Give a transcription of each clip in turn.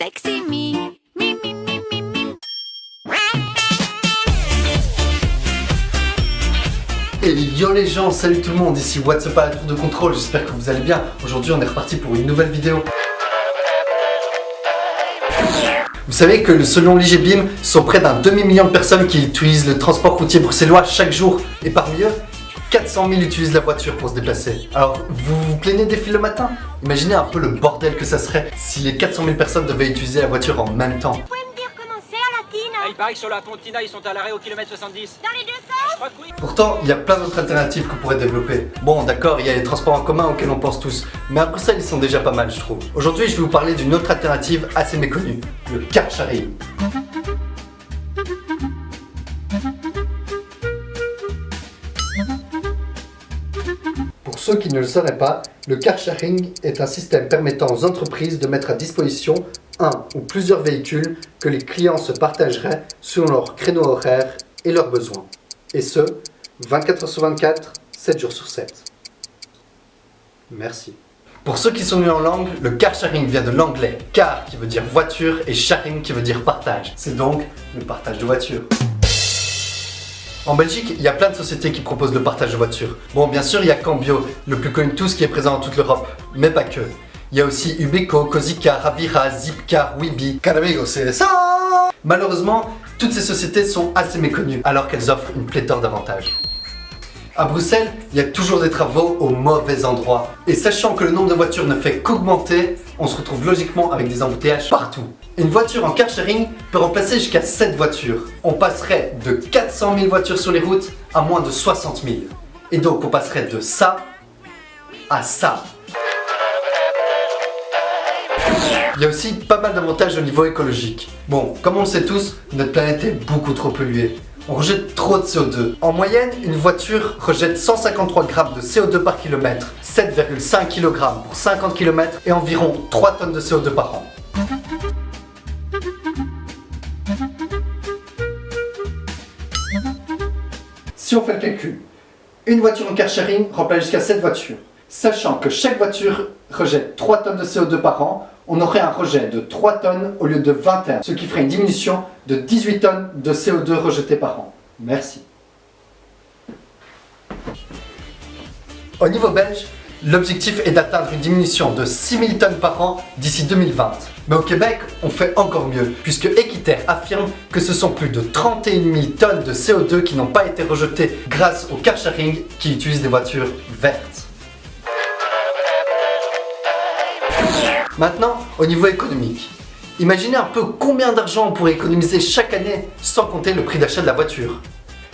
sexy me. Me, me, me, me, me. Et yo les gens, salut tout le monde, ici What's Up à la tour de contrôle, j'espère que vous allez bien. Aujourd'hui on est reparti pour une nouvelle vidéo. Vous savez que selon l'IGBIM, ce sont près d'un demi-million de personnes qui utilisent le transport routier bruxellois chaque jour. Et parmi eux, 400 000 utilisent la voiture pour se déplacer. Alors, vous vous plaignez des files le matin? Imaginez un peu le bordel que ça serait si les 400 000 personnes devaient utiliser la voiture en même temps. Vous pouvez me dire comment c'est à la Tina? Il paraît que sur la Pontina, ils sont à l'arrêt au kilomètre 70. Dans les deux sens? Je crois que oui. Pourtant, il y a plein d'autres alternatives qu'on pourrait développer. Bon, d'accord, il y a les transports en commun auxquels on pense tous, mais à Bruxelles, ils sont déjà pas mal, je trouve. Aujourd'hui, je vais vous parler d'une autre alternative assez méconnue, le car sharing. Pour ceux qui ne le sauraient pas, le car sharing est un système permettant aux entreprises de mettre à disposition un ou plusieurs véhicules que les clients se partageraient selon leurs créneaux horaires et leurs besoins. Et ce, 24 heures sur 24, 7 jours sur 7. Merci. Pour ceux qui sont nuls en langue, le car sharing vient de l'anglais car qui veut dire voiture et sharing qui veut dire partage. C'est donc le partage de voitures. En Belgique, il y a plein de sociétés qui proposent le partage de voitures. Bon, bien sûr, il y a Cambio, le plus connu de tous qui est présent dans toute l'Europe, mais pas que. Il y a aussi Ubeco, Cozicar, Avira, Zipcar, Wibi, Canamigo, c'est ça. Malheureusement, toutes ces sociétés sont assez méconnues, alors qu'elles offrent une pléthore d'avantages. À Bruxelles, il y a toujours des travaux au mauvais endroit. Et sachant que le nombre de voitures ne fait qu'augmenter, on se retrouve logiquement avec des embouteillages partout. Une voiture en car sharing peut remplacer jusqu'à 7 voitures. On passerait de 400 000 voitures sur les routes à moins de 60 000. Et donc on passerait de ça à ça. Il y a aussi pas mal d'avantages au niveau écologique. Bon, comme on le sait tous, notre planète est beaucoup trop polluée. On rejette trop de CO2. En moyenne, une voiture rejette 153 grammes de CO2 par kilomètre, 7,5 kg pour 50 km et environ 3 tonnes de CO2 par an. Si on fait le calcul, une voiture en car sharing remplace jusqu'à 7 voitures. Sachant que chaque voiture rejette 3 tonnes de CO2 par an, on aurait un rejet de 3 tonnes au lieu de 21, ce qui ferait une diminution de 18 tonnes de CO2 rejetées par an. Merci. Au niveau belge, l'objectif est d'atteindre une diminution de 6000 tonnes par an d'ici 2020. Mais au Québec, on fait encore mieux, puisque Équiterre affirme que ce sont plus de 31 000 tonnes de CO2 qui n'ont pas été rejetées grâce au car sharing qui utilise des voitures vertes. Maintenant, au niveau économique. Imaginez un peu combien d'argent on pourrait économiser chaque année sans compter le prix d'achat de la voiture.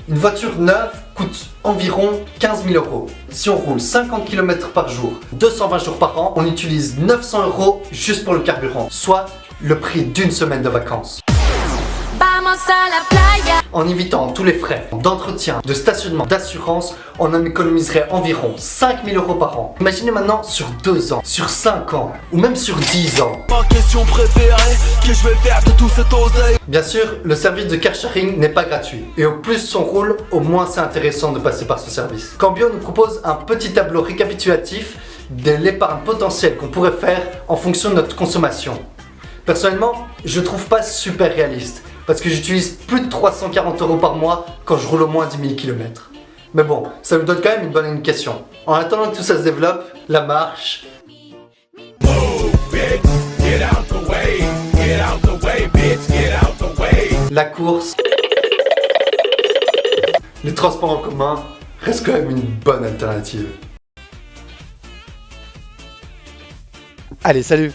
Une voiture neuve coûte environ 15 000 €. Si on roule 50 km par jour, 220 jours par an, on utilise 900 € juste pour le carburant, soit le prix d'une semaine de vacances. Vamos a la playa. En évitant tous les frais d'entretien, de stationnement, d'assurance, on en économiserait environ 5 000 € par an. Imaginez maintenant sur 2 ans, sur 5 ans, ou même sur 10 ans. Ma question préférée, que je vais faire de tout cet oseille. Bien sûr, le service de car sharing n'est pas gratuit. Et au plus on roule, au moins c'est intéressant de passer par ce service. Cambio nous propose un petit tableau récapitulatif de l'épargne potentielle qu'on pourrait faire en fonction de notre consommation. Personnellement, je trouve pas super réaliste. Parce que j'utilise plus de 340 € par mois quand je roule au moins 10 000 km. Mais bon, ça nous donne quand même une bonne indication. En attendant que tout ça se développe, la marche, la course, les transports en commun restent quand même une bonne alternative. Allez, salut!